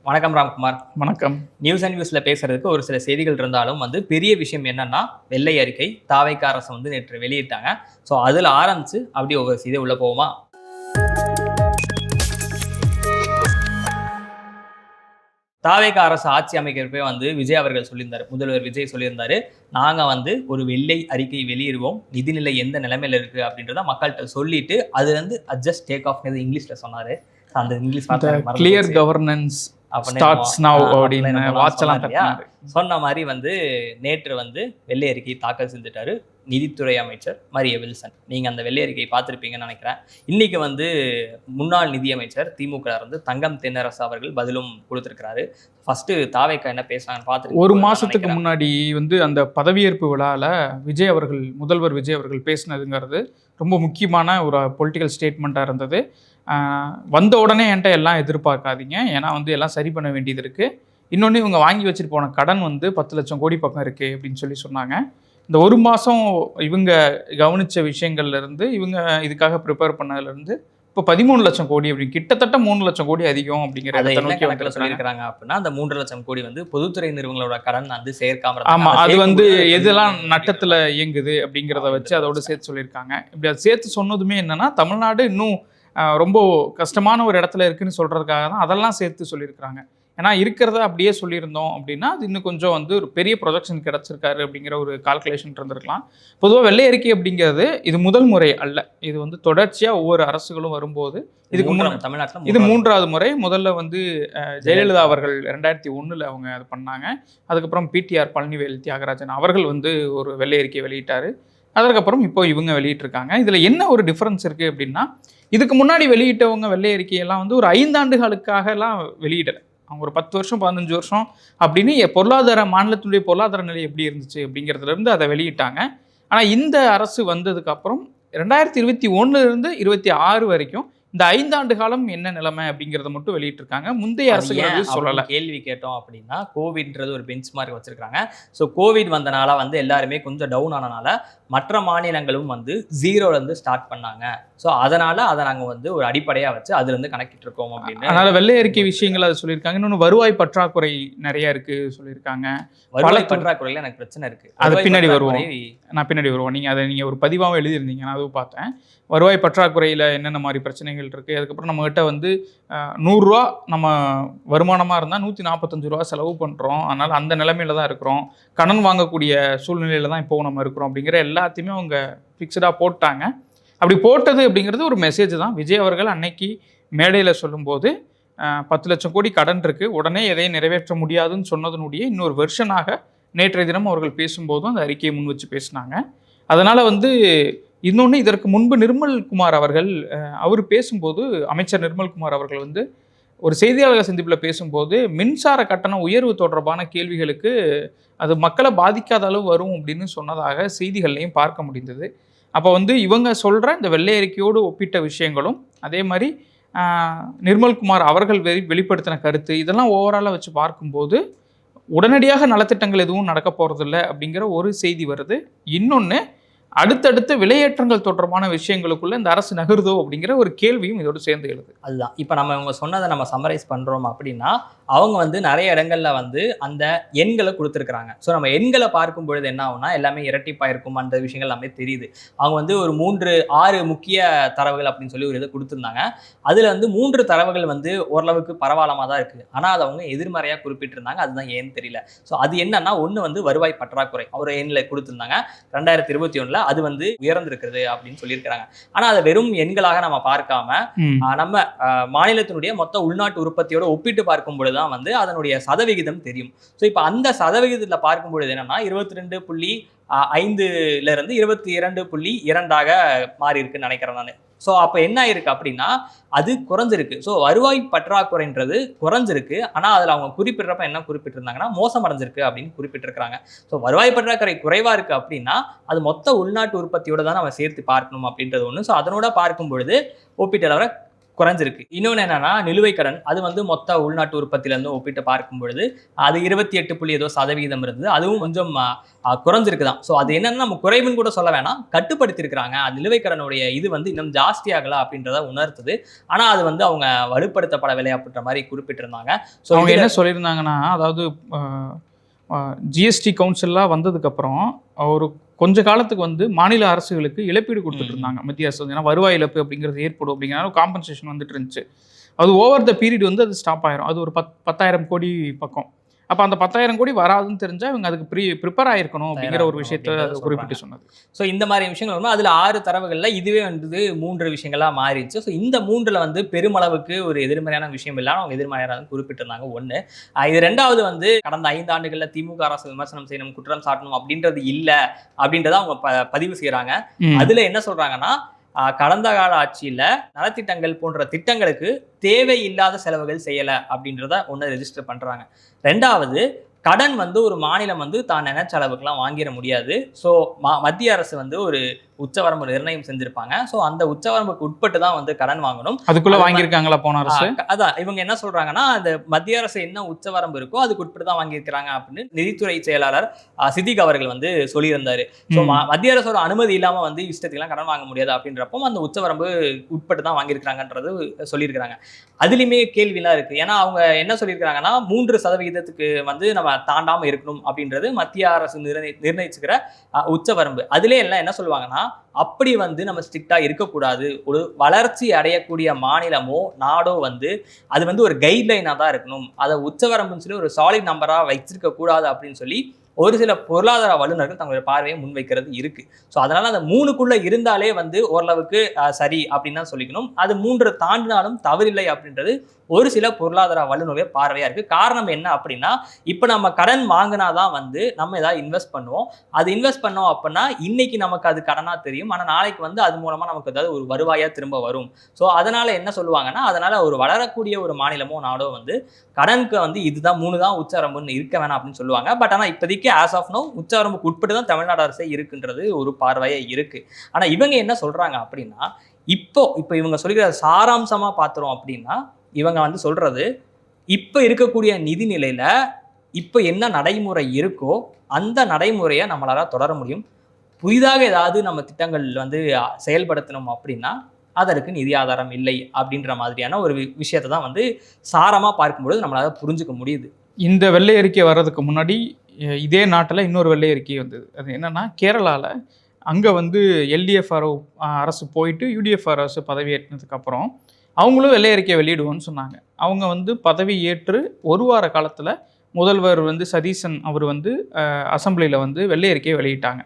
வணக்கம் ராம்குமார். வணக்கம். News and வியூஸ்ல பேசுறதுக்கு ஒரு சில செய்திகள் இருந்தாலும் பெரிய விஷயம் என்னன்னா வெள்ளை அறிக்கை தாவேகா அரசு நேற்று வெளியிட்டாங்க. ஸோ அதில் ஆரம்பிச்சு அப்படி ஒவ்வொரு செய்தி உள்ள போவோமா? தாவேகா அரசு ஆட்சி அமைக்கிறப்பே விஜய் அவர்கள் சொல்லியிருந்தாரு, முதல்வர் விஜய் சொல்லியிருந்தாரு, நாங்கள் ஒரு வெள்ளை அறிக்கை வெளியிடுவோம், நிதிநிலை எந்த நிலைமையில இருக்கு அப்படின்றத மக்கள்கிட்ட சொல்லிட்டு அது அட்ஜஸ்ட் டேக் ஆஃப் இங்கிலீஷ்ல சொன்னாரு. அந்த English clear governance starts now அப்படின்னு வாட்சலாம் சொன்ன மாதிரி நேற்று வெள்ளை அறிக்கை தாக்கல் செஞ்சுட்டாரு நிதித்துறை அமைச்சர் மரிய வில்சன். நீங்க அந்த வெள்ளை அறிக்கையை பார்த்துருப்பீங்கன்னு நினைக்கிறேன். இன்னைக்கு முன்னாள் நிதியமைச்சர் திமுக தங்கம் தென்னரசு அவர்கள் பதிலும் கொடுத்திருக்கிறாரு. ஃபர்ஸ்ட் தாவேகா என்ன பேசுறாங்கன்னு பார்த்துட்டு ஒரு மாசத்துக்கு முன்னாடி அந்த பதவியேற்பு விழாவில் விஜய் அவர்கள் முதல்வர் விஜய் அவர்கள் பேசினதுங்கிறது ரொம்ப முக்கியமான ஒரு பொலிட்டிக்கல் ஸ்டேட்மெண்ட்டாக இருந்தது. வந்த உடனே என்கிட்ட எல்லாம் எதிர்பார்க்காதீங்க, ஏன்னா எல்லாம் சரி பண்ண வேண்டியது இருக்குது. இன்னொன்று இவங்க வாங்கி வச்சுட்டு போன கடன் 10 லட்சம் கோடி பக்கம் இருக்குது அப்படின்னு சொல்லி சொன்னாங்க. இந்த ஒரு மாதம் இவங்க கவனித்த விஷயங்கள்லேருந்து இவங்க இதுக்காக ப்ரிப்பேர் பண்ணதுலேருந்து இப்போ 13 லட்சம் கோடி அப்படின்னு கிட்டத்தட்ட 3 லட்சம் கோடி அதிகம் அப்படிங்கிறத நோக்கி சொல்லியிருக்காங்க. அப்படின்னா அந்த 3 லட்சம் கோடி பொதுத்துறை நிறுவனங்களோட கடன் சேர்க்காம, ஆமாம், அது எதெல்லாம் நட்டத்தில் இயங்குது அப்படிங்கிறத வச்சு அதோட சேர்த்து சொல்லியிருக்காங்க. இப்படி அதை சேர்த்து சொன்னதுமே என்னன்னா தமிழ்நாடு இன்னும் ரொம்ப கஷ்டமான ஒரு இடத்துல இருக்குன்னு சொல்கிறதுக்காக தான் அதெல்லாம் சேர்த்து சொல்லியிருக்கிறாங்க. ஏன்னா இருக்கிறத அப்படியே சொல்லியிருந்தோம் அப்படின்னா அது இன்னும் கொஞ்சம் ஒரு பெரிய ப்ரொஜெக்ஷன் கிடச்சிருக்காரு அப்படிங்கிற ஒரு கால்குலேஷன் இருந்திருக்கலாம். பொதுவாக வெள்ளை அறிக்கை அப்படிங்கிறது இது முதல் முறை அல்ல. இது தொடர்ச்சியாக ஒவ்வொரு அரசுகளும் வரும்போது தமிழ்நாட்டில் இது 3வது முறை. முதல்ல ஜெயலலிதா அவர்கள் 2001 அவங்க அது பண்ணாங்க. அதுக்கப்புறம் பிடிஆர் பழனிவேல் தியாகராஜன் அவர்கள் ஒரு வெள்ளை அறிக்கை வெளியிட்டார். அதுக்கப்புறம் இப்போ இவங்க வெளியிட்டிருக்காங்க. இதில் என்ன ஒரு டிஃப்ரென்ஸ் இருக்குது அப்படின்னா, இதுக்கு முன்னாடி வெளியிட்டவங்க வெள்ளை அறிக்கையெல்லாம் ஒரு 5 ஆண்டுகளுக்காகலாம் வெளியிடலை. அவங்க ஒரு 10 வருஷம் 15 வருஷம் அப்படின்னு மாநிலத்துடைய பொருளாதார நிலை எப்படி இருந்துச்சு அப்படிங்கிறதுலேருந்து அதை வெளியிட்டாங்க. ஆனால் இந்த அரசு வந்ததுக்கப்புறம் 2021 26 வரைக்கும் இந்த 5 ஆண்டு காலம் என்ன நிலைமை அப்படிங்கிறத மட்டும் வெளியிட்டிருக்காங்க. முந்தைய அரசுகள் சொல்லலை. கேள்வி கேட்டோம் அப்படின்னா கோவிட்ன்றது ஒரு பெஞ்ச் மார்க் வச்சிருக்காங்க. ஸோ கோவிட் வந்தனால எல்லாருமே கொஞ்சம் டவுன் ஆனனால மற்ற மாநிலங்களும் 0லேருந்து ஸ்டார்ட் பண்ணாங்க. ஸோ அதனால அதை நாங்கள் ஒரு அடிப்படையாக வச்சு அதுலேருந்து கணக்கிட்டு இருக்கோம் அப்படின்னு. அதனால வெள்ளை அறிக்கை விஷயங்கள் அதை சொல்லியிருக்காங்க. இன்னொன்று வருவாய் பற்றாக்குறை நிறைய இருக்கு சொல்லியிருக்காங்க. வருவாய் பற்றாக்குறையில் எனக்கு பிரச்சனை இருக்கு, அது பின்னாடி வருவோம். நான் பின்னாடி வருவோம். நீங்கள் ஒரு பதிவாகவும் எழுதியிருந்தீங்க, நான் அதுவும் பார்த்தேன். வருவாய் பற்றாக்குறையில் என்னென்ன மாதிரி பிரச்சனைகள் இருக்குது. அதுக்கப்புறம் நம்மகிட்ட 100 ரூபா நம்ம வருமானமாக இருந்தால் 145 ரூபா செலவு பண்ணுறோம். அதனால் அந்த நிலைமையில தான் இருக்கிறோம். கடன் வாங்கக்கூடிய சூழ்நிலையில் தான் இப்போ நம்ம இருக்கிறோம் அப்படிங்கிற எல்லாத்தையுமே அவங்க ஃபிக்ஸ்டாக போட்டாங்க. அப்படி போட்டது அப்படிங்கிறது ஒரு மெசேஜ் தான். விஜய் அவர்கள் அன்னைக்கு மேடையில் சொல்லும்போது 10 லட்சம் கோடி கடன் இருக்குது, உடனே எதையும் நிறைவேற்ற முடியாதுன்னு சொன்னதனுடைய இன்னொரு வெர்ஷனாக நேற்றைய தினம் அவர்கள் பேசும்போதும் அந்த அறிக்கையை முன் வச்சு பேசினாங்க. அதனால் இன்னொன்று, இதற்கு முன்பு நிர்மல்குமார் அவர்கள் அவர் பேசும்போது, அமைச்சர் நிர்மல்குமார் அவர்கள் ஒரு செய்தியாளர் சந்திப்பில் பேசும்போது மின்சார கட்டண உயர்வு தொடர்பான கேள்விகளுக்கு அது மக்களை பாதிக்காத அளவு வரும் அப்படின்னு சொன்னதாக செய்திகள்லையும் பார்க்க முடிந்தது. அப்போ இவங்க சொல்கிற இந்த வெள்ளை அறிக்கையோடு ஒப்பிட்ட விஷயங்களும் அதே மாதிரி நிர்மல்குமார் அவர்கள் வெளிப்படுத்தின கருத்து இதெல்லாம் ஓவராலாக வச்சு பார்க்கும்போது உடனடியாக நலத்திட்டங்கள் எதுவும் நடக்க போகிறதில்ல அப்படிங்கிற ஒரு செய்தி வருது. இன்னொன்று, அடுத்தடுத்த விலையேற்றங்கள் தொடர்பான விஷயங்களுக்குள்ள இந்த அரசு நகருதோ அப்படிங்கிற ஒரு கேள்வியும் இதோடு சேர்ந்து எழுது. அதுதான் இப்போ இவங்க சொன்னதை நம்ம சம்மரைஸ் பண்ணுறோம் அப்படின்னா, அவங்க நிறைய இடங்கள்ல அந்த எண்களை கொடுத்துருக்குறாங்க. ஸோ நம்ம எண்களை பார்க்கும் பொழுது என்ன ஆகும்னா எல்லாமே இரட்டிப்பாக இருக்கும். அந்த விஷயங்கள் எல்லாமே தெரியுது. அவங்க ஒரு 6 முக்கிய தரவுகள் அப்படின்னு சொல்லி ஒரு இதை கொடுத்துருந்தாங்க. அதில் 3 தரவுகள் ஓரளவுக்கு பரவாயில்லாம தான் இருக்குது. ஆனால் அதை அவங்க எதிர்மறையாக குறிப்பிட்டிருந்தாங்க. அதுதான் ஏன்னு தெரியல. ஸோ அது என்னன்னா, ஒன்று வருவாய் பற்றாக்குறை ஒரு எண்ணில் கொடுத்துருந்தாங்க. 2021 அது உயர்ந்திருக்கிறது அப்படின்னு சொல்லியிருக்கிறாங்க. ஆனா அதை வெறும் எண்களாக நம்ம பார்க்காம நம்ம மாநிலத்தினுடைய மொத்த உள்நாட்டு உற்பத்தியோட ஒப்பிட்டு பார்க்கும் பொழுதுதான் அதனுடைய சதவிகிதம் தெரியும். ஸோ இப்போ அந்த சதவிகிதத்துல பார்க்கும் பொழுது என்னன்னா 22.5 22.2 மாறி இருக்குன்னு நினைக்கிறேன் நான். ஸோ அப்போ என்ன ஆயிருக்கு அப்படின்னா அது குறைஞ்சிருக்கு. ஸோ வருவாய் பற்றாக்குறைன்றது குறைஞ்சிருக்கு. ஆனால் அதில் அவங்க குறிப்பிட்றப்ப என்ன குறிப்பிட்டிருந்தாங்கன்னா மோசமடைஞ்சிருக்கு அப்படின்னு குறிப்பிட்டிருக்கிறாங்க. ஸோ வருவாய் பற்றாக்குறை குறைவாக இருக்குது அப்படின்னா அது மொத்த உள்நாட்டு உற்பத்தியோட தான் நம்ம சேர்த்து பார்க்கணும் அப்படின்றது ஒன்று. ஸோ அதனோட பார்க்கும் பொழுது ஒப்பீட்டளவில் குறைஞ்சிருக்கு. இன்னொன்று என்னன்னா நிலுவைக் கடன் அது வந்து மொத்த உள்நாட்டு உற்பத்தியிலேருந்து ஒப்பிட்டு பார்க்கும் பொழுது அது 28% இருந்தது. அதுவும் கொஞ்சம் குறைஞ்சிருக்கு தான். ஸோ அது என்னன்னா நம்ம குறைவுன்னு கூட சொல்ல வேணாம், கட்டுப்படுத்தியிருக்கிறாங்க. அது நிலுவைக் கடனுடைய இது வந்து இன்னும் ஜாஸ்தியாகல அப்படின்றத உணர்த்துது. ஆனால் அது வந்து அவங்க வலுப்படுத்தப்படவில்லை அப்படின்ற மாதிரி குறிப்பிட்டிருந்தாங்க. ஸோ அவங்க என்ன சொல்லியிருந்தாங்கன்னா, அதாவது ஜிஎஸ்டி கவுன்சில்லாம் வந்ததுக்கப்புறம் ஒரு கொஞ்ச காலத்துக்கு வந்து மாநில அரசுகளுக்கு இழப்பீடு கொடுத்துட்டு இருந்தாங்க மத்திய அரசு. ஏன்னா வருவாய் இழப்பு அப்படிங்கிறது ஏற்படும் அப்படிங்கிறனால காம்பன்சேஷன் வந்துட்டு இருந்துச்சு. அது ஓவர் த பீரியட் வந்து அது ஸ்டாப் ஆயிரும். அது ஒரு 10,000 கோடி பக்கம். அப்போ அந்த 10,000 கோடி வராதுன்னு தெரிஞ்சா இவங்க அதுக்கு ப்ரிப்பேர் ஆயிருக்கணும் அப்படிங்கிற ஒரு விஷயத்தை குறிப்பிட்டு சொன்னது. ஸோ இந்த மாதிரி விஷயங்கள் வந்து அதில் 6 தரவுகளில் இதுவே வந்து 3 விஷயங்களாக மாறிடுச்சு. ஸோ இந்த 3ல் வந்து பெருமளவுக்கு ஒரு எதிர்மறையான விஷயம் இல்லாமல் அவங்க எதிர்மறையான குறிப்பிட்டிருந்தாங்க. ஒன்று இது. 2வது வந்து கடந்த 5 ஆண்டுகளில் திமுக அரசு விமர்சனம் செய்யணும், குற்றம் சாட்டணும் அப்படின்றது இல்லை அப்படின்றத அவங்க பதிவு செய்கிறாங்க. அதில் என்ன சொல்கிறாங்கன்னா, கடந்த கால ஆட்சியில் நலத்திட்டங்கள் போன்ற திட்டங்களுக்கு தேவையில்லாத செலவுகள் செய்யலை அப்படின்றத ஒன்று ரெஜிஸ்டர் பண்ணுறாங்க. 2வது கடன் வந்து ஒரு மாநிலம் வந்து தான் நினைச்ச அளவுக்குலாம் வாங்கிட முடியாது. ஸோ மத்திய அரசு வந்து ஒரு உச்சவரம்பு நிர்ணயம் செஞ்சிருப்பாங்க. ஸோ அந்த உச்சவரம்புக்கு உட்பட்டு தான் வந்து கடன் வாங்கணும். அதுக்குள்ள வாங்கியிருக்காங்களா போன அரசு? அதான் இவங்க என்ன சொல்றாங்கன்னா, அந்த மத்திய அரசு என்ன உச்சவரம்பு இருக்கோ அதுக்கு உட்பட்டு தான் வாங்கியிருக்கிறாங்க அப்படின்னு நிதித்துறை செயலாளர் சித்திக் அவர்கள் வந்து சொல்லியிருந்தாரு. ஸோ மத்திய அரசோட அனுமதி இல்லாம வந்து இஷ்டத்துக்குலாம் கடன் வாங்க முடியாது அப்படின்றப்போ அந்த உச்சவரம்பு உட்பட்டு தான் வாங்கியிருக்கிறாங்கன்றது சொல்லியிருக்கிறாங்க. அதுலயுமே கேள்விலாம் இருக்கு. ஏன்னா அவங்க என்ன சொல்லியிருக்காங்கன்னா 3% வந்து நம்ம தாண்டாம இருக்கணும் அப்படின்றது மத்திய அரசு நிர்ணயிச்சுக்கிற உச்சவரம்பு. அதுல எல்லாம் என்ன சொல்லுவாங்கன்னா, அப்படி வந்து நம்ம ஸ்ட்ரிக்டா இருக்கக்கூடாது. ஒரு வளர்ச்சி அடையக்கூடிய மாநிலமோ நாடோ வந்து அது வந்து ஒரு கைட்லைனா தான் இருக்கணும். அதை உச்சவரம்புன்னு சொல்லி ஒரு சாலிட் நம்பரா வச்சிருக்க கூடாது அப்படின்னு சொல்லி ஒரு சில பொருளாதார வல்லுநர்கள் தங்களுடைய பார்வையை முன்வைக்கிறது இருக்கு. ஸோ அதனால அந்த 3க்குள்ள இருந்தாலே வந்து ஓரளவுக்கு சரி அப்படின்னு தான் சொல்லிக்கணும். அது 3 தாண்டினாலும் தவறில்லை அப்படின்றது ஒரு சில பொருளாதார வல்லுநருடைய பார்வையா இருக்கு. காரணம் என்ன அப்படின்னா, இப்போ நம்ம கடன் வாங்கினாதான் வந்து நம்ம ஏதாவது இன்வெஸ்ட் பண்ணுவோம். அது இன்வெஸ்ட் பண்ணோம் அப்படின்னா இன்னைக்கு நமக்கு அது கடனா தெரியும். ஆனால் நாளைக்கு வந்து அது மூலமா நமக்கு ஏதாவது ஒரு வருவாயா திரும்ப வரும். ஸோ அதனால என்ன சொல்லுவாங்கன்னா, அதனால ஒரு வளரக்கூடிய ஒரு மாநிலமோ நாடோ வந்து கடனுக்கு வந்து இதுதான் 3 தான் உச்சவரம்புன்னு இருக்க வேணாம் அப்படின்னு சொல்லுவாங்க. பட் ஆனால் இப்போதைக்கு ஆஸ் ஆஃப் நோ உச்சவரம்புக்கு உட்பட்டு தான் தமிழ்நாடு அரசே இருக்குன்றது ஒரு பார்வையே இருக்கு. ஆனால் இவங்க என்ன சொல்றாங்க அப்படின்னா, இப்போ இவங்க சொல்லிக்கிற சாராம்சமா பார்த்துறோம் அப்படின்னா, இவங்க வந்து சொல்றது இப்போ இருக்கக்கூடிய நிதி நிலையில இப்போ என்ன நடைமுறை இருக்கோ அந்த நடைமுறையை நம்மளால தொடர முடியும். புதிதாக ஏதாவது நம்ம திட்டங்கள் வந்து செயல்படுத்தணும் அப்படின்னா அதற்கு நிதி ஆதாரம் இல்லை அப்படின்ற மாதிரியான ஒரு விஷயத்தை தான் வந்து சாரமா பார்க்கும்போது நம்மளால புரிஞ்சுக்க முடியுது. இந்த வெள்ளை அறிக்கை வர்றதுக்கு முன்னாடி இதே நாட்டில் இன்னொரு வெள்ளை அறிக்கை வந்தது. அது என்னன்னா, கேரளாவில் அங்கே வந்து எல்டிஎஃப் அரசு போயிட்டு யூடிஎஃப் அரசு பதவியேற்றதுக்கு அப்புறம் அவங்களும் வெள்ளை அறிக்கையை வெளியிடுவோன்னு சொன்னாங்க. அவங்க வந்து பதவி ஏற்று ஒரு வார காலத்தில் முதல்வர் வந்து சதீசன் அவர் வந்து அசம்பிளியில் வந்து வெள்ளை அறிக்கையை வெளியிட்டாங்க.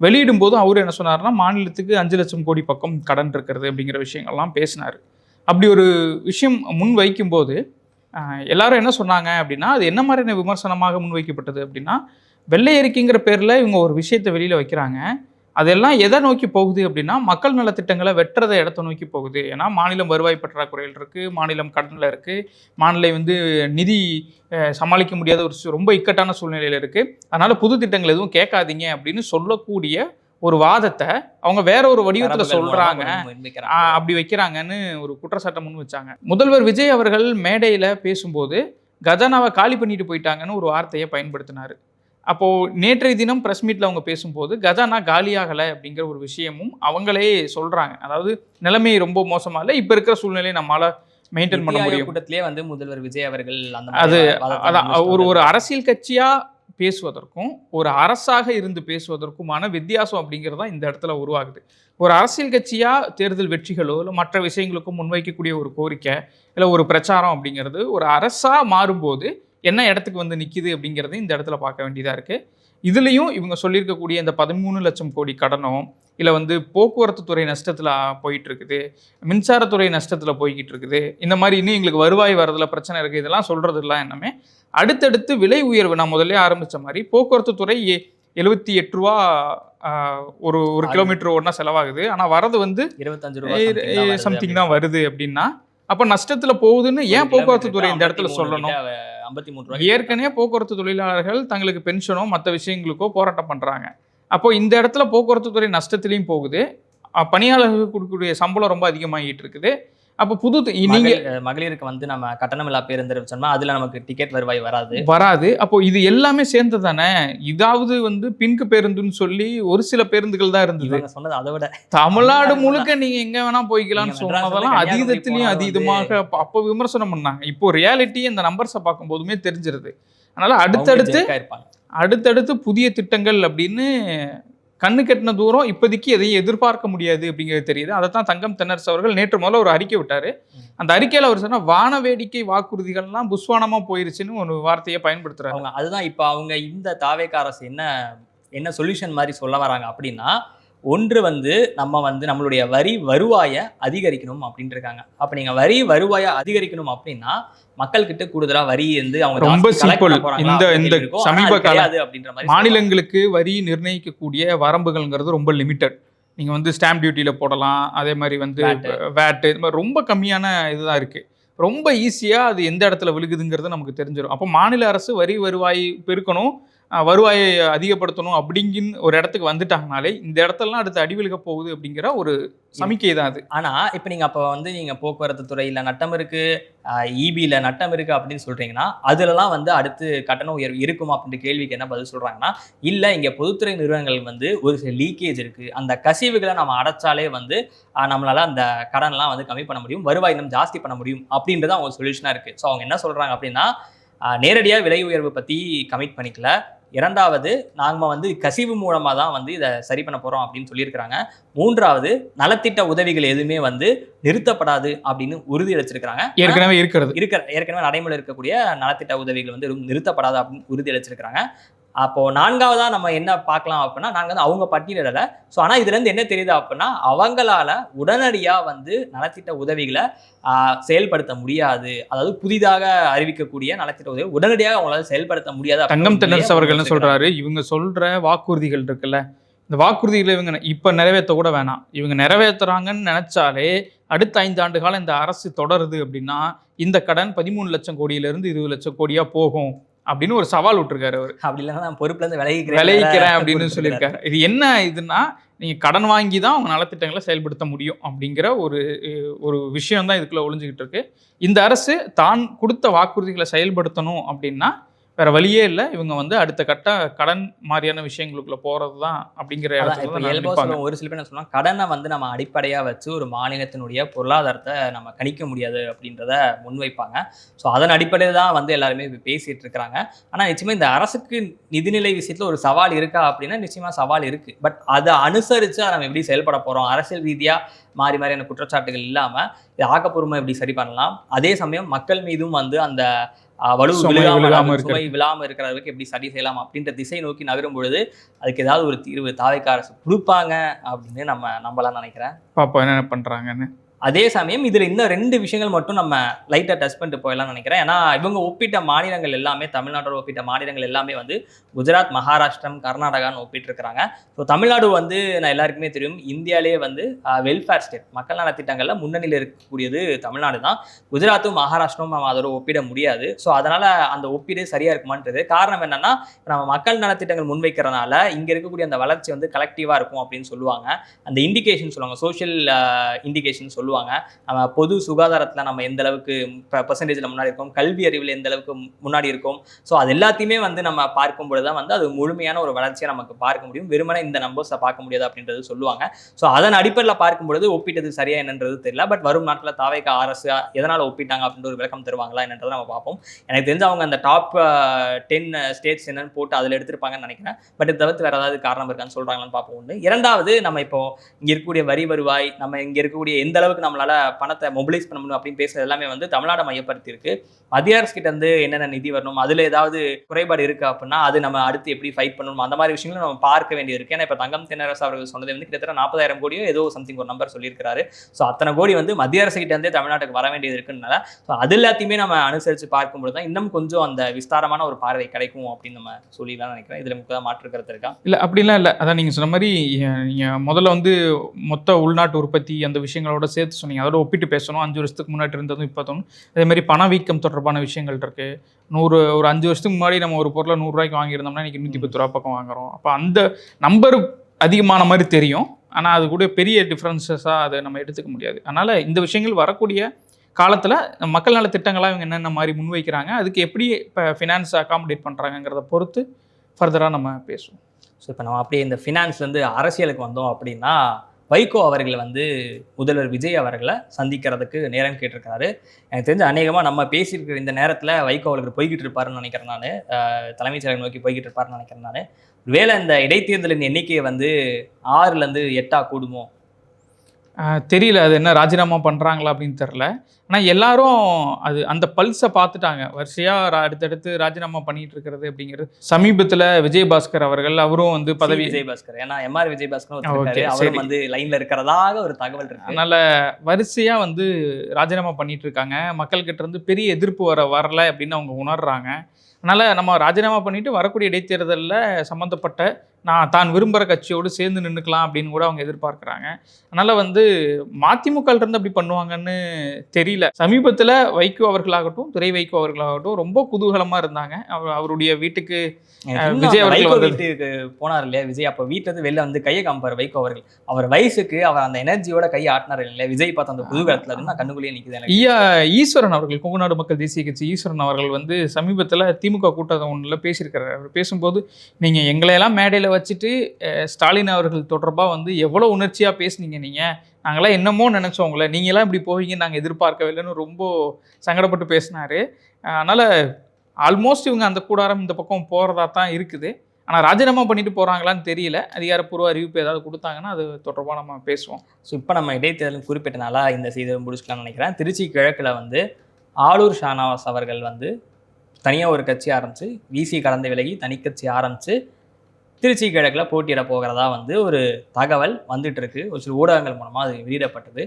வெளியிடும்போது அவர் என்ன சொன்னார்னா, மாநிலத்துக்கு 5 லட்சம் கோடி பக்கம் கடன் இருக்கிறது அப்படிங்கிற விஷயங்கள்லாம் பேசினார். அப்படி ஒரு விஷயம் முன் வைக்கும்போது எல்லாரும் என்ன சொன்னாங்க அப்படின்னா, அது என்ன மாதிரியான விமர்சனமாக முன்வைக்கப்பட்டது அப்படின்னா, வெள்ளை அறிக்கைங்கிற பேரில் இவங்க ஒரு விஷயத்தை வெளியில் வைக்கிறாங்க. அதெல்லாம் எதை நோக்கி போகுது அப்படின்னா, மக்கள் நலத்திட்டங்களை வெட்டுறத இடத்த நோக்கி போகுது. ஏன்னா மாநிலம் வருவாய் பற்றாக்குறையில் இருக்குது, மாநிலம் கடனில் இருக்குது, மாநிலம் வந்து நிதி சமாளிக்க முடியாத ஒரு ரொம்ப இக்கட்டான சூழ்நிலையில் இருக்குது. அதனால் புது திட்டங்கள் எதுவும் கேட்காதீங்க அப்படின்னு சொல்லக்கூடிய ஒரு வாதத்தை அவங்க வேற ஒரு வடிவத்தில் சொல்கிறாங்க, அப்படி வைக்கிறாங்கன்னு ஒரு குற்றச்சாட்டை முன் வச்சாங்க. முதல்வர் விஜய் அவர்கள் மேடையில் பேசும்போது கஜானாவை காலி பண்ணிட்டு போயிட்டாங்கன்னு ஒரு வார்த்தையை பயன்படுத்தினார். அப்போது நேற்றைய தினம் ப்ரெஸ் மீட்டில் அவங்க பேசும்போது கஜானா காலியாகலை அப்படிங்கிற ஒரு விஷயமும் அவங்களே சொல்கிறாங்க. அதாவது நிலைமை ரொம்ப மோசமாக இல்லை, இப்போ இருக்கிற சூழ்நிலையை நம்மளால் மெயின்டைன் பண்ண முடியும். கூட்டத்திலே வந்து முதல்வர் விஜய் அவர்கள் அது அதான் ஒரு அரசியல் கட்சியாக பேசுவதற்கும் ஒரு அரசாக இருந்து பேசுவதற்குமான வித்தியாசம் அப்படிங்கிறது தான் இந்த இடத்துல உருவாகுது. ஒரு அரசியல் கட்சியாக தேர்தல் வெற்றிகளோ இல்லை மற்ற விஷயங்களுக்கும் முன்வைக்கக்கூடிய ஒரு கோரிக்கை இல்லை ஒரு பிரச்சாரம் அப்படிங்கிறது ஒரு அரசாக மாறும்போது என்ன இடத்துக்கு வந்து நிற்கிது அப்படிங்கிறது இந்த இடத்துல பார்க்க வேண்டியதாக இருக்குது. இதுலேயும் இவங்க சொல்லியிருக்கக்கூடிய இந்த 13 லட்சம் கோடி கடனோ இல்லை வந்து போக்குவரத்து துறை நஷ்டத்தில் போயிட்டு இருக்குது, மின்சாரத்துறை நஷ்டத்தில் போய்கிட்டு இருக்குது, இந்த மாதிரி இன்னும் எங்களுக்கு வருவாய் வரதில் பிரச்சனை இருக்குது, இதெல்லாம் சொல்கிறது இல்லை. என்னமே அடுத்தடுத்து விலை உயர்வு நான் முதல்ல ஆரம்பித்த மாதிரி போக்குவரத்து துறை 78 ரூபா ஒரு கிலோமீட்டர் ஓடனா செலவாகுது, ஆனால் வரது வந்து 25 ரூபா சம்திங் தான் வருது அப்படின்னா அப்போ நஷ்டத்தில் போகுதுன்னு ஏன் போக்குவரத்து துறை இந்த இடத்துல சொல்லணும்? 53 ரூபா ஏற்கனவே போக்குவரத்து தொழிலாளர்கள் தங்களுக்கு பென்ஷனோ மற்ற விஷயங்களுக்கோ போராட்டம் பண்ணுறாங்க. அப்போ இந்த இடத்துல போக்குவரத்து துறை நஷ்டத்துலேயும் போகுது, பணியாளர்களுக்கு கொடுக்கக்கூடிய சம்பளம் ரொம்ப அதிகமாகிட்டு இருக்குது, அப்போ நீங்க மகளிருக்கு வந்து நம்ம கட்டணமில்லா பேருந்து அறிவிச்சோம்னா அதுல நமக்கு டிக்கெட் வருவாய் வராது. அப்போ இது எல்லாமே சேர்ந்து தானே. இதாவது வந்து பின்கு பேருந்துன்னு சொல்லி ஒரு சில பேருந்துகள் தான் இருந்தது. சொன்னது அதை விட தமிழ்நாடு முழுக்க நீங்க எங்க வேணா போய்க்கலாம்னு சொன்னதெல்லாம் அதீதத்திலையும் அதீதமாக அப்போ விமர்சனம் பண்ணாங்க. இப்போ ரியாலிட்டி இந்த நம்பர்ஸை பார்க்கும் போதுமே தெரிஞ்சிருது. அதனால அடுத்தடுத்து புதிய திட்டங்கள் அப்படின்னு கண்ணு கெட்டின தூரம் இப்போதைக்கு எதையும் எதிர்பார்க்க முடியாது அப்படிங்கிறது தெரியுது. அதை தான் தங்கம் தென்னரசு அவர்கள் நேற்று முதல்ல ஒரு அறிக்கை விட்டாரு. அந்த அறிக்கையில் அவர் சொன்னா வான வேடிக்கை வாக்குறுதிகள்லாம் புஸ்வானமா போயிருச்சுன்னு ஒரு வார்த்தையை பயன்படுத்துறாங்க. அதுதான் இப்போ அவங்க இந்த தாவேக அரசு என்ன சொல்யூஷன் மாதிரி சொல்ல வராங்க அப்படின்னா, ஒன்று வந்து நம்ம வந்து நம்மளுடைய வரி வருவாயை அதிகரிக்கணும் அப்படின்னு இருக்காங்க. அப்ப நீங்க வரி வருவாயை அதிகரிக்கணும் அப்படின்னா மக்கள் கிட்ட கூடுதலா வரி வந்து அவங்க ரொம்ப சிம்பிள். இந்த சமீப கால மாநிலங்களுக்கு வரி நிர்ணயிக்கக்கூடிய வரம்புகள்ங்கிறது ரொம்ப லிமிட்டட். நீங்க வந்து ஸ்டாம்ப் டியூட்டியில போடலாம், அதே மாதிரி வந்து வேட், இது மாதிரி ரொம்ப கம்மியான இதுதான் இருக்கு. ரொம்ப ஈஸியா அது எந்த இடத்துல விழுகுதுங்கிறது நமக்கு தெரிஞ்சிடும். அப்போ மாநில அரசு வரி வருவாய் பெருக்கணும், வருவாயை அதிகப்படுத்தணும் அப்படிங்கின்னு ஒரு இடத்துக்கு வந்துட்டாங்கனாலே இந்த இடத்தெல்லாம் அடுத்து அடிவிழுக போகுது அப்படிங்கிற ஒரு சமிக்கை தான் அது. ஆனா இப்போ நீங்க அப்போ வந்து நீங்க போக்குவரத்து துறையில நட்டம் இருக்கு, இபியில நட்டம் இருக்கு அப்படின்னு சொல்றீங்கன்னா அதுலலாம் வந்து அடுத்து கட்டண உயர்வு இருக்குமா அப்படின்ற கேள்விக்கு என்ன பதில் சொல்றாங்கன்னா, இல்ல இங்க பொதுத்துறை நிறுவனங்கள் வந்து ஒரு சில லீக்கேஜ் இருக்கு, அந்த கசிவுகளை நம்ம அடைச்சாலே வந்து நம்மளால அந்த கடன்லாம் வந்து கம்மி பண்ண முடியும், வருவாய் இன்னும் ஜாஸ்தி பண்ண முடியும் அப்படின்றது அவங்க சொல்யூஷனா இருக்கு. ஸோ அவங்க என்ன சொல்றாங்க அப்படின்னா, நேரடியாக விலை உயர்வு பற்றி கமிட் பண்ணிக்கல, இரண்டாவது நாங்கள் வந்து கசிவு மூலமாக தான் வந்து இதை சரி பண்ண போகிறோம் அப்படின்னு சொல்லியிருக்கிறாங்க. மூன்றாவது நலத்திட்ட உதவிகள் எதுவுமே வந்து நிறுத்தப்படாது அப்படின்னு உறுதி அளிச்சிருக்கிறாங்க. ஏற்கனவே நடைமுறை இருக்கக்கூடிய நலத்திட்ட உதவிகள் வந்து நிறுத்தப்படாது அப்படின்னு உறுதி அளிச்சிருக்கிறாங்க. அப்போ நான்காவதா நம்ம என்ன பார்க்கலாம் அப்படின்னா, நாங்கள் வந்து அவங்க பட்டியலிடலை. ஸோ ஆனால் இதுலேருந்து என்ன தெரியுது அப்படின்னா, அவங்களால உடனடியாக வந்து நலத்திட்ட உதவிகளை செயல்படுத்த முடியாது. அதாவது புதிதாக அறிவிக்கக்கூடிய நலத்திட்ட உதவி உடனடியாக அவங்களால செயல்படுத்த முடியாது. தங்கம் தென்னரசு அவர்கள் என்ன சொல்றாரு, இவங்க சொல்ற வாக்குறுதிகள் இருக்குல்ல, இந்த வாக்குறுதிகளை இவங்க இப்ப நிறைவேற்ற கூட வேணாம், இவங்க நிறைவேற்றுறாங்கன்னு நினைச்சாலே அடுத்த 5 ஆண்டு காலம் இந்த அரசு தொடருது அப்படின்னா இந்த கடன் 13 லட்சம் கோடியிலிருந்து 20 லட்சம் கோடியா போகும் அப்படின்னு ஒரு சவால் விட்டுருக்காரு அவர். அப்படி இல்லைன்னா நான் பொறுப்புல இருந்து விளைவிக்கிறேன் அப்படின்னு சொல்லியிருக்காரு. இது என்ன இதுன்னா, நீங்க கடன் வாங்கி தான் அவங்க நலத்திட்டங்களை செயல்படுத்த முடியும் அப்படிங்கிற ஒரு விஷயம் தான் இதுக்குள்ள ஒளிஞ்சுக்கிட்டு இருக்கு. இந்த அரசு தான் கொடுத்த வாக்குறுதிகளை செயல்படுத்தணும் அப்படின்னா வேற வழியே இல்லை, இவங்க வந்து அடுத்த கட்ட கடன் மாதிரியான விஷயங்களுக்குள்ள போறது தான் அப்படிங்கிற இடத்துல ஒரு சில பேர் என்ன சொன்னா, கடனை வந்து நம்ம அடிப்படையா வச்சு ஒரு மாநிலத்தினுடைய பொருளாதாரத்தை நம்ம கணிக்க முடியாது அப்படின்றத முன்வைப்பாங்க. ஸோ அதன் அடிப்படையில் தான் வந்து எல்லாருமே பேசிட்டு இருக்கிறாங்க. ஆனால் நிச்சயமா இந்த அரசுக்கு நிதிநிலை விஷயத்துல ஒரு சவால் இருக்கா அப்படின்னா நிச்சயமா சவால் இருக்கு. பட் அதை அனுசரிச்சு நம்ம எப்படி செயல்பட போறோம், அரசியல் ரீதியா மாதிரியான குற்றச்சாட்டுகள் இல்லாம இது ஆக்கப்பூர்வமா எப்படி சரி பண்ணலாம், அதே சமயம் மக்கள் மீதும் வந்து அந்த சுமை விழாம இருக்கிறவருக்கு எப்படி சரி செய்யலாம் அப்படின்ற திசை நோக்கி நகரும் பொழுது அதுக்கு ஏதாவது ஒரு தீர்வு தாவேக அரசு கொடுப்பாங்க அப்படின்னு நம்ம நம்பலாம் நினைக்கிறேன். பாப்பா என்ன பண்றாங்கன்னு. அதே சமயம் இதில் இன்னும் 2 விஷயங்கள் மட்டும் நம்ம லைட்டாக டச் பண்ணிட்டு போயிடலாம்னு நினைக்கிறேன். ஏன்னா இவங்க ஒப்பிட்ட மாநிலங்கள் எல்லாமே, தமிழ்நாட்டோட ஒப்பிட்ட மாநிலங்கள் எல்லாமே வந்து குஜராத், மகாராஷ்டிரம், கர்நாடகான்னு ஒப்பிட்டுருக்கிறாங்க. ஸோ தமிழ்நாடு வந்து நான் எல்லாருக்குமே தெரியும், இந்தியாவிலேயே வந்து வெல்ஃபேர் ஸ்டேட், மக்கள் நலத்திட்டங்களில் முன்னணியில் இருக்கக்கூடியது தமிழ்நாடு தான். குஜராத்தும் மகாராஷ்டிரமும் நம்ம அதோட ஒப்பிட முடியாது. ஸோ அதனால் அந்த ஒப்பீடு சரியாக இருக்குமான்றது காரணம் என்னென்னா, நம்ம மக்கள் நலத்திட்டங்கள் முன்வைக்கிறனால இங்கே இருக்கக்கூடிய அந்த வளர்ச்சி வந்து கலெக்டிவாக இருக்கும் அப்படின்னு சொல்லுவாங்க. அந்த இண்டிகேஷன் சொல்லுவாங்க, சோஷியல் இண்டிகேஷன் சொல்லுவாங்க. நம்ம பொது சுகாதாரத்தில் நம்ம எந்த அளவுக்கு பெர்சன்டேஜில் முன்னாடி இருக்கோம், கல்வி அறிவில் எந்த அளவுக்கு முன்னாடி இருக்கும். ஸோ அது எல்லாத்தையுமே வந்து நம்ம பார்க்கும்பொழுது தான் வந்து அது முழுமையான ஒரு வளர்ச்சியை நமக்கு பார்க்க முடியும். வெறுமனே இந்த நம்பர்ஸை பார்க்க முடியாது அப்படின்றது சொல்லுவாங்க. ஸோ அதன் அடிப்படையில் பார்க்கும்பொழுது ஒப்பிட்டது சரியா என்னன்றது தெரியல. பட் வரும் நாட்டில் தாவேக அரசு எதனால் ஒப்பிட்டாங்க அப்படின்ற ஒரு விளக்கம் தருவாங்களா என்னன்றதை நம்ம பார்ப்போம். எனக்கு தெரிஞ்சு அவங்க அந்த டாப் 10 ஸ்டேட்ஸ் என்னன்னு போட்டு அதில் எடுத்திருப்பாங்கன்னு நினைக்கிறேன். பட் இது தவிர்த்து வேறு ஏதாவது காரணம் இருக்கான்னு சொல்கிறாங்களான்னு பார்ப்போம். ஒன்று. இரண்டாவது, நம்ம இப்போ இங்கே இருக்கக்கூடிய வரி வருவாய், நம்ம இங்கே இருக்கக்கூடிய எந்த அளவுக்கு நம்மளால பணத்தை மொபிலைஸ் பண்ண முடியும் அப்படின்னு பேசுறது எல்லாமே வந்து தமிழ்நாடு மையப்படுத்தி இருக்கு. மத்திய அரசு கிட்ட இருந்து என்னென்ன நிதி வரணும், அதுல ஏதாவது குறைபாடு இருக்கு அப்படின்னா அது நம்ம அடுத்து எப்படி ஃபைட் பண்ணணும், அந்த மாதிரி விஷயங்களும் நம்ம பார்க்க வேண்டியது இருக்கு. ஏன்னா இப்போ தங்கம் தென்னரசு அவர்கள் சொன்னது வந்து கிட்டத்தட்ட 40,000 கோடியோ ஏதோ சம்திங் ஒரு நம்பர் சொல்லியிருக்காரு. ஸோ அத்தனை கோடி வந்து மத்திய அரசு கிட்ட இருந்தே தமிழ்நாட்டுக்கு வர வேண்டியது இருக்குனால ஸோ அது எல்லாத்தையுமே நம்ம அனுசரித்து பார்க்கும்போது தான் இன்னும் கொஞ்சம் அந்த விஸ்தாரமான ஒரு பார்வை கிடைக்கும் அப்படின்னு நம்ம சொல்லிடலாம் நினைக்கிறேன். இதுல முக்கியமாக மாற்று கருத்து இருக்கா? இல்லை, அப்படிலாம் இல்லை. அதான் நீங்கள் சொன்ன மாதிரி முதல்ல வந்து மொத்த உள்நாட்டு உற்பத்தி அந்த விஷயங்களோட சேர்த்து சொன்னீங்க, அதோட ஒப்பிட்டு பேசணும். 5 வருஷத்துக்கு முன்னாடி இருந்ததும் இப்போ தோணும். அதே மாதிரி பணவீக்கம் தொடர்பான விஷயங்கள் இருக்கு. ஒரு 5 வருஷத்துக்கு முன்னாடி நம்ம ஒரு பொருளை 100 ரூபாய்க்கு வாங்கியிருந்தோம்னா இன்னைக்கு 110 ரூபா பக்கம் வாங்குறோம். அப்போ அந்த நம்பர் அதிகமான மாதிரி தெரியும். ஆனால் அது கூட பெரிய டிஃப்ரென்சஸாக அதை நம்ம எடுத்துக்க முடியாது. அதனால் இந்த விஷயங்கள் வரக்கூடிய காலத்தில் மக்கள் நல திட்டங்களாக இவங்க என்னென்ன மாதிரி முன்வைக்கிறாங்க, அதுக்கு எப்படி இப்போ ஃபினான்ஸ் அகாமடேட் பண்ணுறாங்கிறத பொறுத்து ஃபர்தராக நம்ம பேசுவோம். ஸோ இப்போ நம்ம அப்படியே இந்த ஃபினான்ஸ்லேருந்து அரசியலுக்கு வந்தோம் அப்படின்னா, வைகோ அவர்கள் வந்து முதல்வர் விஜய் அவர்களை சந்திக்கிறதுக்கு நேரம் கேட்டிருக்காரு. எனக்கு தெரிஞ்ச அநேகமாக நம்ம பேசியிருக்கிற இந்த நேரத்தில் வைகோ அவர்கள் போய்கிட்டு இருப்பாருன்னு நினைக்கிறேன் நான். தலைமைச் செயலகம் நோக்கி போய்கிட்டு இருப்பாருன்னு நினைக்கிறேன் நான். ஒருவேளை இந்த இடைத்தேர்தலின் எண்ணிக்கையை வந்து 6லேருந்து 8 கூடுமோ தெரியல. அது என்ன ராஜினாமா பண்ணுறாங்களா அப்படின்னு தெரில. ஆனால் எல்லாரும் அது அந்த பல்ஸை பார்த்துட்டாங்க. வரிசையாக அடுத்தடுத்து ராஜினாமா பண்ணிட்டு இருக்கிறது அப்படிங்கிறது. சமீபத்தில் விஜயபாஸ்கர் அவர்கள் அவரும் வந்து பதவி விஜயபாஸ்கர் ஏன்னா எம்ஆர் விஜயபாஸ்கர் அவரும் வந்து லைனில் இருக்கிறதாக ஒரு தகவல் இருக்கு. அதனால் வரிசையாக வந்து ராஜினாமா பண்ணிட்டு இருக்காங்க. மக்கள்கிட்ட இருந்து பெரிய எதிர்ப்பு வரல அப்படின்னு அவங்க உணர்றாங்க. அதனால் நம்ம ராஜினாமா பண்ணிட்டு வரக்கூடிய இடைத்தேர்தலில் சம்மந்தப்பட்ட தான் விரும்புகிற கட்சியோடு சேர்ந்து நின்றுக்கலாம் அப்படின்னு கூட அவங்க எதிர்பார்க்குறாங்க. அதனால் வந்து மதிமுகலேருந்து அப்படி பண்ணுவாங்கன்னு தெரியல. சமீபத்தில் வைகோ அவர்களாகட்டும், துரை வைகோ அவர்களாகட்டும் ரொம்ப குதூகலமாக இருந்தாங்க. அவருடைய வீட்டுக்கு விஜய் அவர்கள் வீட்டுக்கு போனார் இல்லையா விஜய், அப்போ வீட்டிலேருந்து வெளில வந்து கையை காமிப்பார் வைகோ அவர்கள். அவர் வயசுக்கு அவர் அந்த எனர்ஜியோட கையை ஆட்டினார் இல்லையா விஜய் பார்த்து அந்த குதூகலத்தில் இருந்து நான் கண்ணுக்குள்ளேயே நிற்குது. ஈஸ்வரன் அவர்கள், கொங்குநாடு மக்கள் தேசிய கட்சி ஈஸ்வரன் அவர்கள் வந்து சமீபத்தில் திமுக கூட்டம் ஒன்றில் பேசியிருக்கிறார். அவர் பேசும்போது நீங்கள் எங்களையெல்லாம் மேடையில் வச்சுட்டு ஸ்டாலின் அவர்கள் தொடர்பாக வந்து எவ்வளோ உணர்ச்சியாக பேசுனீங்க, நீங்கள் நாங்களாம் என்னமோ நினச்சோம் உங்களை, நீங்களாம் இப்படி போவீங்கன்னு நாங்கள் எதிர்பார்க்கவில்லைன்னு ரொம்ப சங்கடப்பட்டு பேசினார். அதனால் ஆல்மோஸ்ட் இவங்க அந்த கூடாரம் இந்த பக்கம் போகிறதா தான் இருக்குது. ஆனால் ராஜினாமா பண்ணிட்டு போகிறாங்களான்னு தெரியல. அதிகாரப்பூர்வ அறிவிப்பு ஏதாவது கொடுத்தாங்கன்னா அது தொடர்பாக நம்ம பேசுவோம். ஸோ இப்போ நம்ம இடைத்தேர்தல் குறிப்பிட்டனால இந்த செய்தியை முடிச்சுக்கலாம்னு நினைக்கிறேன். திருச்சி கிழக்கில் வந்து ஆளூர் ஷானவாஸ் அவர்கள் வந்து தனியாக ஒரு கட்சி ஆரம்பித்து விசி கலந்து விலகி தனி கட்சி ஆரம்பித்து திருச்சி கிழக்கில் போட்டியிட போகிறதா வந்து ஒரு தகவல் வந்துட்டு இருக்கு. ஒரு சில ஊடகங்கள் மூலமாக அது வெளியிடப்பட்டது.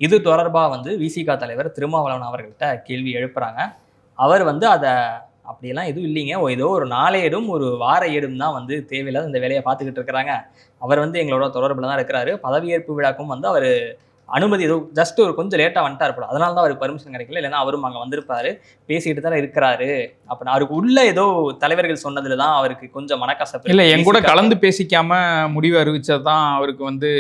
இது தொடர்பாக வந்து விசிக தலைவர் திருமாவளவன் அவர்கள்ட்ட கேள்வி எழுப்புறாங்க. அவர் வந்து அதை அப்படியெல்லாம் எதுவும் இல்லைங்க, ஏதோ ஒரு நாளேடும் ஒரு வார ஏடும் தான் வந்து தேவையில்லாத இந்த வேலையை பார்த்துக்கிட்டு இருக்கிறாங்க. அவர் வந்து எங்களோட தொடர்பில் தான் இருக்கிறாரு. பதவியேற்பு விழாக்கும் வந்து அவர் அனுமதி ஏதோ ஜஸ்ட் ஒரு கொஞ்சம் லேட்டாக வந்துட்டார் போல, அதனால தான் அவருக்கு பர்மிஷன் கிடைக்கல. இல்லைன்னா அவரும் அங்கே வந்திருப்பாரு, பேசிக்கிட்டு தான் இருக்கிறாரு. அப்படின்னா அவருக்கு உள்ள ஏதோ தலைவர்கள் சொன்னதுல தான் அவருக்கு கொஞ்சம் மனக்கசப்பு. இல்லை, என் கூட கலந்து பேசிக்காம முடிவு அறிவிச்சது தான் அவருக்கு வந்து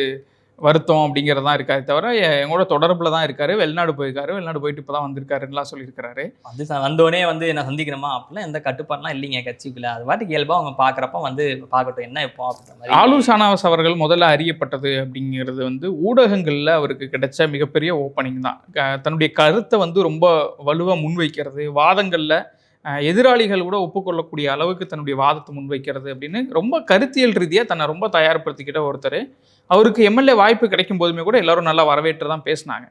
வருத்தம் அப்படிங்கிறது தான் இருக்காரு தவிர எங்களோட தொடர்பில் தான் இருக்காரு. வெளிநாடு போயிருக்காரு, வெளிநாடு போயிட்டு இப்போ தான் வந்திருக்காருலாம் சொல்லியிருக்கிறாரு. வந்து வந்தோடனே வந்து என்ன சந்திக்கணுமா அப்படிலாம் எந்த கட்டுப்பாடுலாம் இல்லைங்க கட்சிக்குள்ள. அது பாட்டுக்கு இயல்பாக அவங்க பார்க்குறப்ப வந்து பார்க்கட்டும் என்ன இப்போ அப்படின்ற மாதிரி. ஆளூர் ஷானவாஸ் அவர்கள் முதல்ல அறியப்பட்டது அப்படிங்கிறது வந்து ஊடகங்களில் அவருக்கு கிடைச்ச மிகப்பெரிய ஓப்பனிங் தான். தன்னுடைய கருத்தை வந்து ரொம்ப வலுவாக முன்வைக்கிறது, வாதங்களில் எதிராளிகள் கூட ஒப்புக்கொள்ளக்கூடிய அளவுக்கு தன்னுடைய வாதத்தை முன்வைக்கிறது அப்படின்னு ரொம்ப கருத்தியல் ரீதியாக தன்னை ரொம்ப தயார்படுத்திக்கிட்ட ஒருத்தர். அவருக்கு எம்எல்ஏ வாய்ப்பு கிடைக்கும் போதுமே கூட எல்லாரும் நல்லா வரவேற்று தான் பேசினாங்க.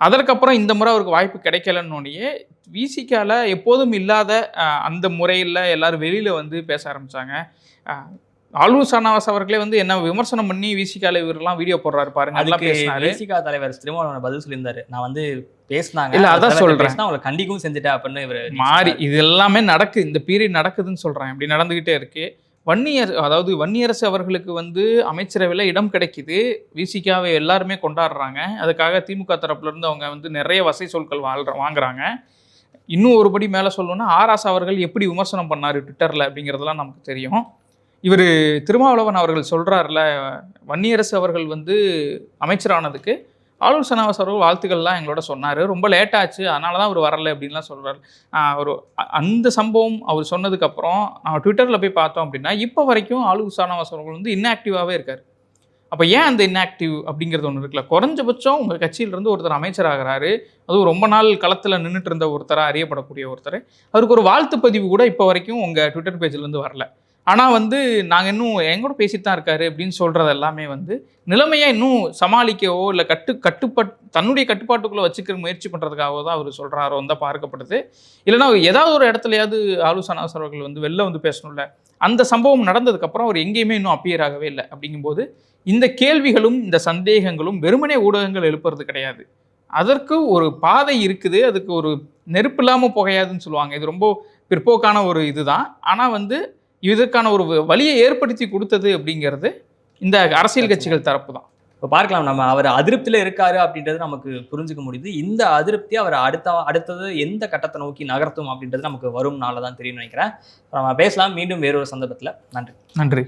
அதற்கப்புறம் இந்த முறை அவருக்கு வாய்ப்பு கிடைக்கலன்னொடனே விசிகால எப்போதும் இல்லாத அந்த முறையில் எல்லாரும் வெளியில் வந்து பேச ஆரம்பித்தாங்க. ஆளூர் ஷானவாஸ் அவர்களே வந்து என்ன விமர்சனம் பண்ணி விசிகால இவரெல்லாம் வீடியோ போடுறாரு பாருங்க, அதெல்லாம் பேசினாரு. விசிகா தலைவர் திருமாவளவன் பதில் சொல்லியிருந்தாரு, நான் வந்து பேசினாங்க இல்லை அதான் சொல்கிறேன், அவங்களை கண்டிக்கவும் செஞ்சுட்டேன் அப்படின்னு இவர் மாறி இது எல்லாமே நடக்குது, இந்த பீரியட் நடக்குதுன்னு சொல்கிறேன். இப்படி நடந்துக்கிட்டே இருக்கு. வன்னியரசு அவர்களுக்கு வந்து அமைச்சரவையில் இடம் கிடைக்குது, விசிகாவை எல்லாருமே கொண்டாடுறாங்க. அதுக்காக திமுக தரப்புலேருந்து அவங்க வந்து நிறைய வசை சொற்கள் வாங்குறாங்க. இன்னும் ஒருபடி மேலே சொல்லணும்னா ஆராசா அவர்கள் எப்படி விமர்சனம் பண்ணார் ட்விட்டரில் அப்படிங்கிறதுலாம் நமக்கு தெரியும். இவர் திருமாவளவன் அவர்கள் சொல்கிறார்ல, வன்னியரசு அவர்கள் வந்து அமைச்சரானதுக்கு ஆளூர் ஷானவாஸ் அவர்கள் வாழ்த்துக்கள்லாம் எங்களோட சொன்னார், ரொம்ப லேட்டாச்சு அதனால தான் அவர் வரலை அப்படின்லாம் சொல்கிறார். ஒரு அந்த சம்பவம் அவர் சொன்னதுக்கப்புறம் நான் ட்விட்டரில் போய் பார்த்தோம் அப்படின்னா இப்போ வரைக்கும் ஆளூர் ஷானவாஸ் அவர்கள் வந்து இன்ஆக்டிவாகவே இருக்கார். அப்போ ஏன் அந்த இன்ஆக்டிவ் அப்படிங்கிறது ஒன்று இருக்குல்ல, குறைஞ்சபட்சம் உங்கள் கட்சியிலேருந்து ஒருத்தர் அமைச்சராகிறாரு, அதுவும் ரொம்ப நாள் களத்தில் நின்றுட்டு இருந்த ஒருத்தராக அறியப்படக்கூடிய ஒருத்தர், அவருக்கு ஒரு வாழ்த்து பதிவு கூட இப்போ வரைக்கும் உங்கள் ட்விட்டர் பேஜ்லேருந்து வரல. ஆனால் வந்து நாங்கள் இன்னும் எங்கூட பேசிட்டு தான் இருக்காரு அப்படின்னு சொல்கிறது எல்லாமே வந்து நிலைமையாக இன்னும் சமாளிக்கவோ இல்லை தன்னுடைய கட்டுப்பாட்டுக்குள்ளே வச்சுக்கிற முயற்சி பண்ணுறதுக்காகவோ தான் அவர் சொல்கிறாரோ தான் பார்க்கப்படுது. இல்லைனா ஏதாவது ஒரு இடத்துலையாவது ஆளூர் ஷானவாஸ் அவர்கள் வந்து வெளில வந்து பேசணும்ல. அந்த சம்பவம் நடந்ததுக்கப்புறம் அவர் எங்கேயுமே இன்னும் அப்பியர் ஆகவே இல்லை. அப்படிங்கும்போது இந்த கேள்விகளும் இந்த சந்தேகங்களும் வெறுமனே ஊடகங்கள் எழுப்புறது கிடையாது, அதற்கு ஒரு பாதை இருக்குது, அதுக்கு ஒரு நெருப்பு இல்லாமல் புகையாதுன்னு சொல்லுவாங்க. இது ரொம்ப பிற்போக்கான ஒரு இதுதான். ஆனால் வந்து இதற்கான ஒரு வழியை ஏற்படுத்தி கொடுத்தது அப்படிங்கிறது இந்த அரசியல் கட்சிகள் தரப்பு தான். இப்போ பார்க்கலாம், நம்ம அவர் அதிருப்தியில் இருக்காரு அப்படின்றது நமக்கு புரிஞ்சுக்க முடியுது. இந்த அதிருப்தி அவர் அடுத்தது எந்த கட்டத்தை நோக்கி நகர்த்தும் அப்படின்றது நமக்கு வரும் நாளில் தான் தெரியும்னு நினைக்கிறேன். நம்ம பேசலாம் மீண்டும் வேறொரு சந்தர்ப்பத்தில். நன்றி.